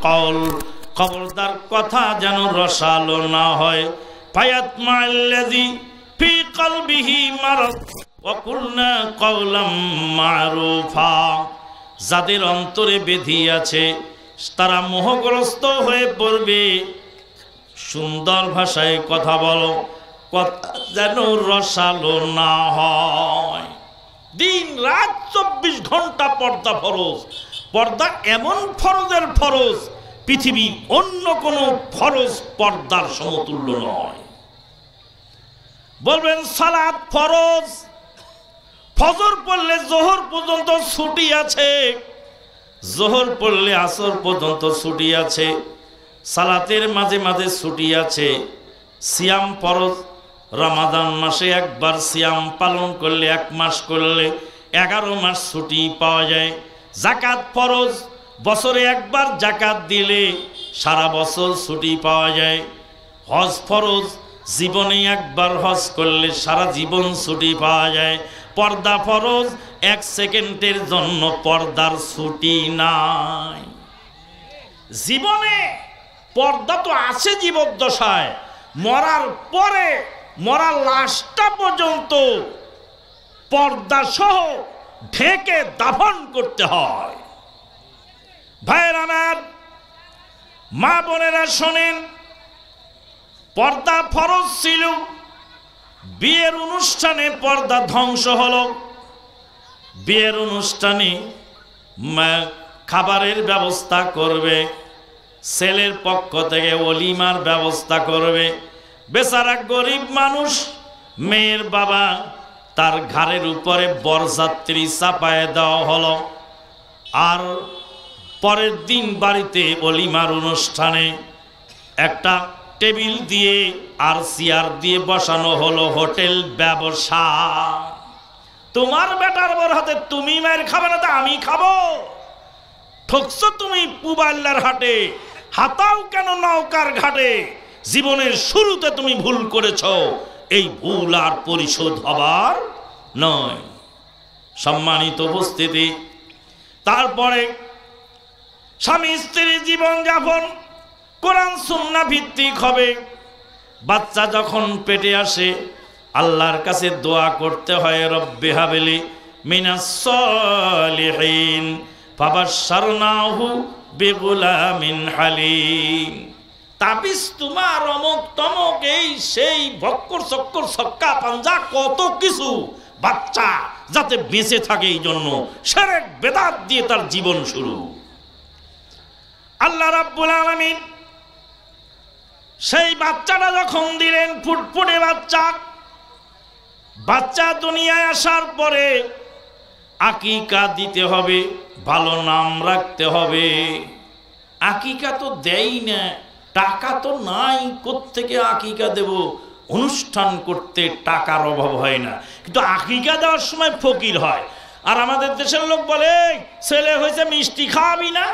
কওল, খবরদার কথা যেন রসালো না হয়। ফায়াতমাল্লাযী ফি কলবিহি মারাদ ওয়া কুলনা কওলাম মারুফা, যাদের অন্তরে ব্যাধি আছে তারা মোহগ্রস্ত হয়ে পড়বে। সুন্দর ভাষায় কথা বলো, কথা যেন রসালো না হয়। দিন রাত 24 ঘন্টা পর্দা ফরজ। পর্দা এমন ফরজের ফরজ, পৃথিবীর অন্য কোনো ফরজ পর্দার সমতুল্য নয়। বলবেন সালাত ফরজ, ফজর পড়লে জোহর পর্যন্ত ছুটি আছে, জোহর পড়লে আসর পর্যন্ত ছুটি আছে, সালাতের মাঝে মাঝে ছুটি আছে। সিয়াম ফরজ, রমাদান মাসে একবার সিয়াম পালন করলে, 1 মাস করলে 11 মাস ছুটি পাওয়া যায়। যাকাত ফরজ, বছরে একবার যাকাত দিলে সারা বছর ছুটি পাওয়া যায়। হজ ফরজ, জীবনে একবার হজ করলে সারা জীবন ছুটি পাওয়া যায়। পর্দা ফরজ, 1 সেকেন্ডের জন্য পর্দার ছুটি নাই। জীবনে পর্দা তো আছে জীবদ্দশায়, মরার পরে মরার লাশটা পর্যন্ত পর্দা সহ ঢেকে দাফন করতে হয়। ভাইয়ের আমার, মা বোনেরা শোনেন, পর্দা ফরজ ছিল, বিয়ের অনুষ্ঠানে পর্দা ধ্বংস হলো। বিয়ের অনুষ্ঠানে খাবারের ব্যবস্থা করবে, ছেলের পক্ষ থেকে ওলিমার ব্যবস্থা করবে। বেচারা গরিব মানুষ, মেয়ের বাবা, তার ঘাড়ের উপরে বরযাত্রী চাপায় দেওয়া হলো। আর পরের দিন বাড়িতে ওলিমার অনুষ্ঠানে একটা টেবিল দিয়ে আর চেয়ার দিয়ে বসানো হলো হোটেল ব্যবসা। তোমার বেটার বর হাতে তুমি মায়ের খাবে না তো আমি খাবো? ঠকছো তুমি পুবাল্লার হাটে, হাতাও কেন নৌকার ঘাটে? জীবনের শুরুতে তুমি ভুল করেছ, এই ভুল আর পরিশোধ হবার নয়। সম্মানিত উপস্থিতি, তারপরে স্বামী স্ত্রীর জীবন যাপন কোরআন সুন্নাহ ভিত্তিক হবে। বাচ্চা যখন পেটে আসে আল্লাহর কাছে দোয়া করতে হয়, রব্বি হাবলি মিনাস সলিহিন ফাবাশশারনাহু বিগুলামিন হালিম। তাবিজ তোমার অমুক তমক এই সেই ভক্কর চক্কর ছক্কা পাঞ্জা কত কিছু, বাচ্চা যাতে বেঁচে থাকে এই জন্য শিরক বেদাত দিয়ে তার জীবন শুরু। আল্লাহ রাব্বুল আলামিন সেই বাচ্চাটা যখন দিলেন, ফুটফুটে বাচ্চা, বাচ্চা দুনিয়ায় আসার পরে আকিকা দিতে হবে, ভালো নাম রাখতে হবে। আকিকা তো দেই না, টাকা তো নাই, কোত্থেকে আকিকা দেব? অনুষ্ঠান করতে টাকার অভাব হয় না, কিন্তু আকিকা দেওয়ার সময় ফকির হয়। আর আমাদের দেশের লোক বলে, ছেলে হয়েছে মিষ্টি খাওয়াবি না?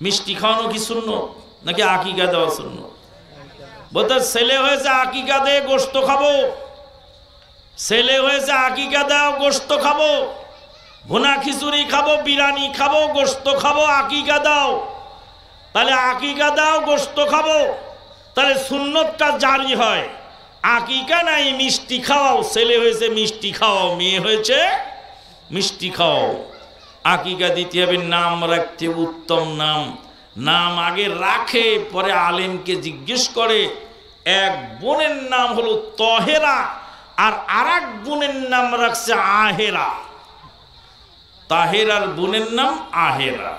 মিষ্টি খাওয়ানো কি সুন্নত নাকি আকিকা দেওয়া সুন্নত? বলতে ছেলে হয়েছে আকিকা দে, গোশত খাবো। ছেলে হয়েছে আকিকা দাও, গোশত খাবো। ভুনা খিচুড়ি খাবো, বিরিয়ানি খাবো, গোশত খাবো, আকিকা দাও। তাহলে আকিকা দাও, গোশত খাবো, তাহলে সুন্নতটা জারি হয়। আকিকা নাই, মিষ্টি খাওয়াও। ছেলে হয়েছে মিষ্টি খাওয়াও, মেয়ে হয়েছে মিষ্টি খাওয়াও। আকিকা দিতে হবে, নাম রাখতে উত্তম নাম। নাম আগে রাখে, পরে আলেমকে জিজ্ঞেস করে। এক বোনের নাম হলো তহেরা, আর আরেক বোনের নাম রাখছে আহেরা। তাহেরার বোনের নাম আহেরা।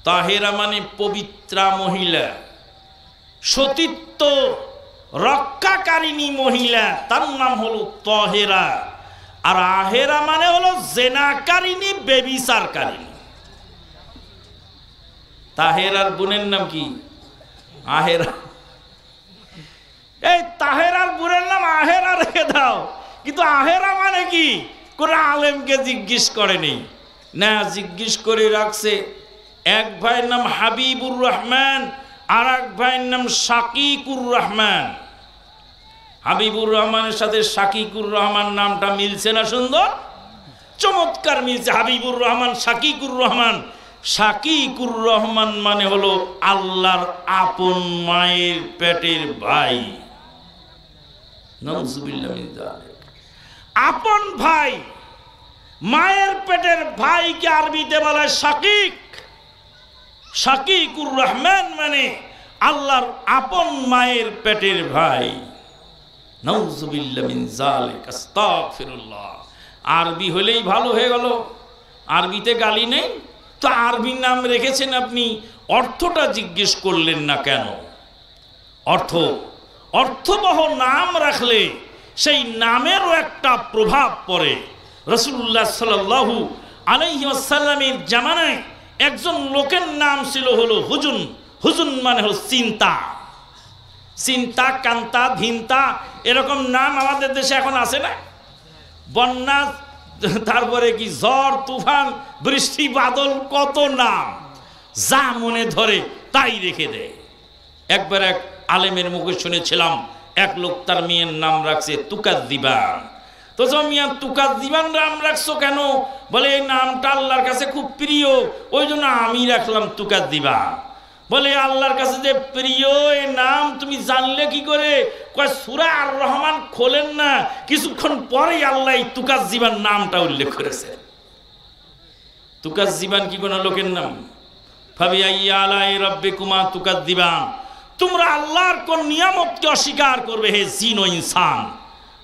তাহেরা মানে পবিত্রা মহিলা, সতীত্ব রক্ষাকারিণী মহিলা, তার নাম হলো তহেরা। আর আহেরা মানে হলো জেনাকারিনী, বেবিচারকারিনী। তাহেরার বোনের নাম কি? আহেরা। এই তাহেরার বোনের নাম আহেরা রেখে দাও, কিন্তু আহেরা মানে কি কোন আলেমকে জিজ্ঞেস করেনি না, জিজ্ঞেস করে রাখছে। এক ভাইয়ের নাম হাবিবুর রহমান, আর এক ভাইয়ের নাম শাকিকুর রহমান। হাবিবুর রহমানের সাথে শাকিকুর রহমান নামটা মিলছে না? সুন্দর, চমৎকার মিলছে। হাবিবুর রহমান, শাকিকুর রহমান। শাকিকুর রহমান মানে হলো আল্লাহর আপন মায়ের পেটের ভাই। নাউজুবিল্লাহ মিন যালিক। আপন ভাই, মায়ের পেটের ভাইকে আরবিতে বলা হয় শাকিক। শাকিকুর রহমান মানে আল্লাহর আপন মায়ের পেটের ভাই। নাউজুবিল্লাহ মিন যালিক, আস্তাগফিরুল্লাহ। আরবি হলেই ভালো হয়ে গেল, আরবিতে গালি নেই তো আরবি নাম রেখেছেন আপনি, অর্থটা জিজ্ঞেস করলেন না কেন? অর্থবহ নাম রাখলে সেই নামেরও একটা প্রভাব পড়ে। রাসূলুল্লাহ সাল্লাল্লাহু আলাইহি ওয়াসাল্লামের জামানায় একজন লোকের নাম ছিল হলো হুজুন। হুজুন মানে হলো চিন্তা, চিন্তা, কান্তা, ধিন্তা, এরকম নাম আমাদের দেশে এখন আছে না? বন্যা, তারপরে কি ঝড় তুফান, বৃষ্টি বাদল, কত নাম, যা মনে ধরে তাই রেখে দেয়। একবার এক আলেমের মুখে শুনেছিলাম, এক লোক তার মেয়ের নাম রাখছে তুকাজ্জিবান। তো মিয়া তুকাজ্জিবান নাম রাখছো কেন? বলে এই নামটা আল্লাহর কাছে খুব প্রিয়, ওই জন্য আমি রাখলাম তুকাজ্জিবান। বলে আল্লাহর কাছে যে প্রিয় এই নাম তুমি জানলে কি করে? কয় সূরা আর রহমান খোলেন না, কিছুক্ষণ পরেই আল্লাহ তুকাজ্জিবান নামটা উল্লেখ করেছে। তুকাজ্জিবান কি কোনো লোকের নাম? ফাবিআইয়ি আলাই রাব্বিকুমা তুকাজ্জিবান। তোমরা আল্লাহর কোন নিয়ামতকে অস্বীকার করবে হে জিন ও ইনসান?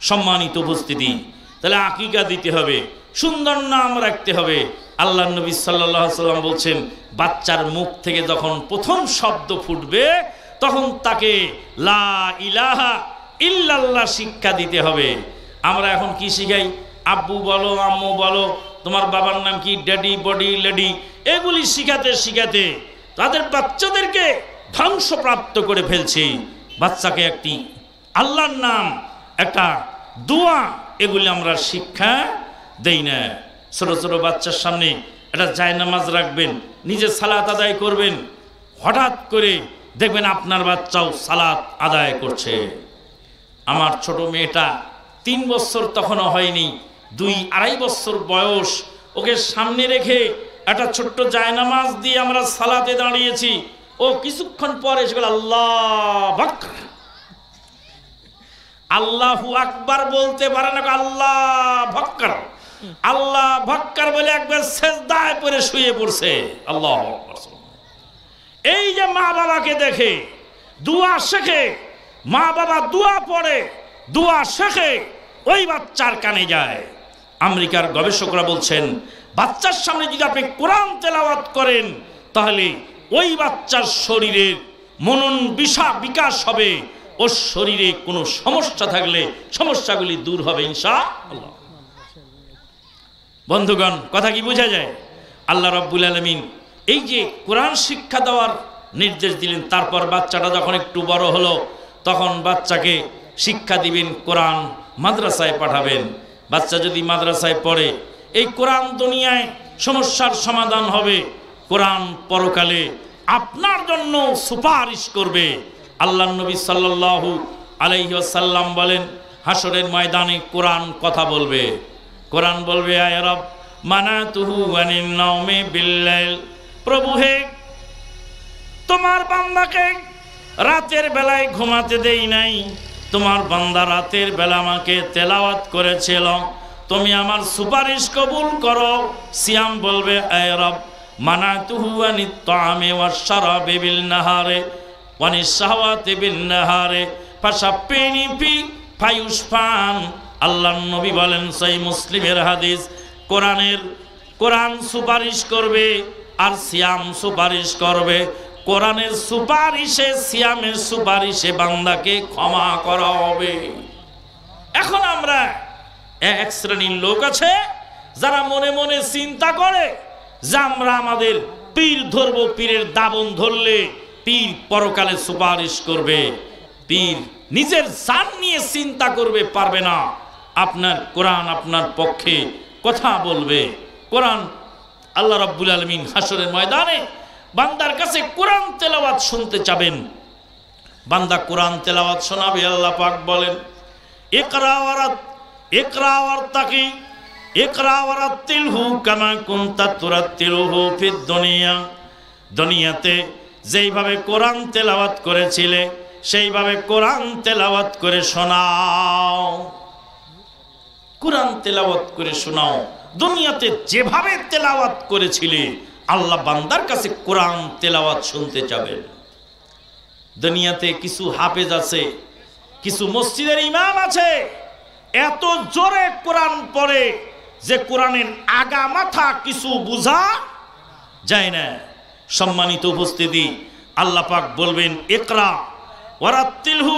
সম্মানিত উপস্থিতি, তাহলে আকিকা দিতে হবে, সুন্দর নাম রাখতে হবে। আল্লাহ নবী সাল্লাল্লাহু আলাইহি ওয়াসাল্লাম বলছেন, বাচ্চার মুখ থেকে যখন প্রথম শব্দ ফুটবে তখন তাকে লা ইলাহা ইল্লাল্লাহ শিক্ষা দিতে হবে। আমরা এখন কি শিখাই? আব্বু বলো, আম্মু বলো, তোমার বাবার নাম কি, ড্যাডি, বডি, লেডি, এগুলি শিখাতে শিখাতে তাদের বাচ্চাদেরকে ধ্বংসপ্রাপ্ত করে ফেলছি। বাচ্চাকে একটি আল্লাহর নাম, একটা দোয়া, এগুলি আমরা শিক্ষা দেই না। ছোট ছোট বাচ্চার সামনে একটা জায়নামাজ রাখবেন, নিজে সালাত আদায় করবেন, হঠাৎ করে দেখবেন আপনার বাচ্চাও সালাত আদায় করছে। আমার ছোট মেয়েটা 3 বছর তখনও হয়নি, 2-2.5 বছর বয়স, ওকে সামনে রেখে একটা ছোট্ট জায়নামাজ দিয়ে আমরা সালাতে দাঁড়িয়েছি। ও কিছুক্ষণ পরে এসে বলে আল্লাহু আকবার। আল্লাহু আকবার বলতে পারে না, আল্লাহু আকবার, আল্লাহু আকবার বলে একবার সিজদায় পড়ে শুয়ে পড়ছে। আল্লাহু আকবার। এই যে মা বাবাকে দেখে দোয়া শেখে, মা বাবা দোয়া পড়ে, দোয়া শেখে, ওই বাচ্চার কানে যায়। আমেরিকার গবেষকরা বলছেন, বাচ্চার সামনে যদি আপনি কোরআন তেলাওয়াত করেন তাহলে ওই বাচ্চার শরীরের মনন বিকাশ হবে, ওর শরীরে কোনো সমস্যা থাকলে সমস্যাগুলি দূর হবে ইনশাআল্লাহ। বন্ধুগণ, কথা কি বোঝা যায়? আল্লাহ রাব্বুল আলামিন এই যে কোরআন শিক্ষা দেওয়ার নির্দেশ দিলেন, তারপর বাচ্চাটা যখন একটু বড় হলো তখন বাচ্চাকে শিক্ষা দিবেন, কোরআন মাদ্রাসায় পাঠাবেন। বাচ্চা যদি মাদ্রাসায় পড়ে, এই কোরআন দুনিয়ায় সমস্যার সমাধান হবে, কোরআন পরকালে আপনার জন্য সুপারিশ করবে। আল্লাহ নবী সাল্লাল্লাহু আলাইহি ওয়াসাল্লাম বলেন, হাসরের ময়দানে কোরআন কথা বলবে। কোরআন বলবে, আয় রব মানাতুহু আনিন নাওমি বিল্লাইল, প্রভু হে, তোমার বান্দাকে রাতের বেলায় ঘুমাতে দেই নাই, তোমার বান্দা রাতের বেলা আমাকে তেলাওয়াত করেছিল, তুমি আমার সুপারিশ কবুল করো। সিয়াম বলবে, আয় রব মানাতুহু আনিত তাআমি ওয়াশ শারাবি বিল নাহারে ওয়ানিশ শাহওয়াতি বিন নাহারে ফাশাফিনি ফি ফায়ুশফান। আল্লাহর নবী বলেন, সহিহ মুসলিমের হাদিস, কোরআন সুপারিশ করবে আর সিয়াম সুপারিশ করবে। কোরআনের সুপারিশে, সিয়ামের সুপারিশে বান্দাকে ক্ষমা করা হবে। এখন আমরা এক শ্রেণীর লোক আছে যারা মনে মনে চিন্তা করে যে আমরা আমাদের পীর ধরব, পীরের দাবন ধরলে পীর পরকালে সুপারিশ করবে। পীর নিজের জান নিয়ে চিন্তা করবে পারবে না, আপনার কোরআন আপনার পক্ষে কথা বলবে। কোরআন আল্লাহ রাব্বুল আলামিন হাসরের ময়দানে বান্দার কাছে কোরআন তেলাওয়াত শুনতে চাবেন। বান্দা কোরআন তেলাওয়াত শোনাবে। আল্লাহ পাক বলেন, ইকরা ওয়ারতাকি ইকরা ওয়ারাত্তিলহু কামা কুনতা তুরাত্তিলুহু ফিদ দুনিয়া, দুনিয়াতে যেইভাবে কোরআন তেলাওয়াত করেছিলে সেইভাবে কোরআন তেলাওয়াত করে শোনাও। কোরআন তেলাওয়াত করে শোনাও। দুনিয়াতে যেভাবে তেলাওয়াত করেছিলে আল্লাহ বান্দার কাছে কোরআন তেলাওয়াত শুনতে চাবেন। দুনিয়াতে কিছু হাফেজ আছে, কিছু মসজিদের ইমাম আছে, এত জোরে কোরআন পড়ে যে কোরআনের আগা মাথা কিছু বোঝা যায় না। সম্মানিত উপস্থিতি, আল্লাহ পাক বলবেন ইকরা ওয়ারাত্তিলহু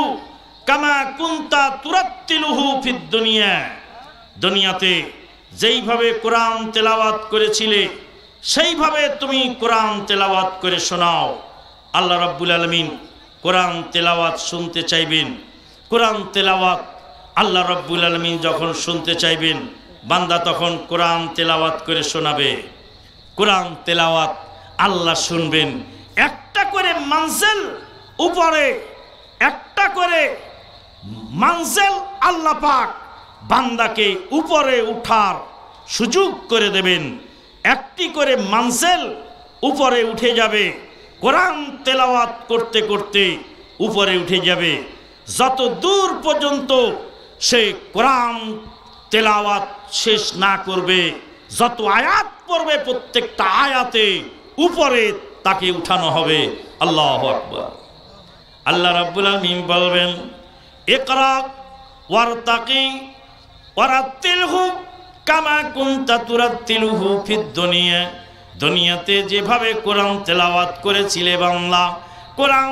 কামা কুনতা তুরাত্তিলুহু ফিদ দুনিয়া, দুনিয়াতে যেইভাবে কোরআন তেলাওয়াত করেছিলে সেইভাবে তুমি কোরআন তেলাওয়াত করে শোনাও। আল্লাহ রাব্বুল আলামিন কোরআন তেলাওয়াত শুনতে চাইবেন। কোরআন তেলাওয়াত আল্লাহ রাব্বুল আলামিন যখন শুনতে চাইবেন বান্দা তখন কোরআন তেলাওয়াত করে শোনাবে। কোরআন তেলাওয়াত আল্লাহ শুনবেন। একটা করে মানজিল উপরে, একটা করে মানজিল আল্লাহ পাক বান্দাকে উপরে উঠার সুযোগ করে দেবেন। একটি করে মানজিল উপরে উঠে যাবে, কোরআন তেলাওয়াত করতে করতে উপরে উঠে যাবে। যত দূর পর্যন্ত সে কোরআন তেলাওয়াত শেষ না করবে, যত আয়াত পড়বে প্রত্যেকটা আয়াতে উপরে তাকে উঠানো হবে। আল্লাহু আকবার। আল্লাহ রাব্বুল আলামিন বলবেন ইকরা ওয়ারতাকি ওয়ারাত্তিলহু কামা কুনতা তুরাত্তিলুহু ফিদ দুনিয়া, দুনিয়াতে যেভাবে কোরআন তেলাওয়াত করেছিলে বাংলা, কোরআন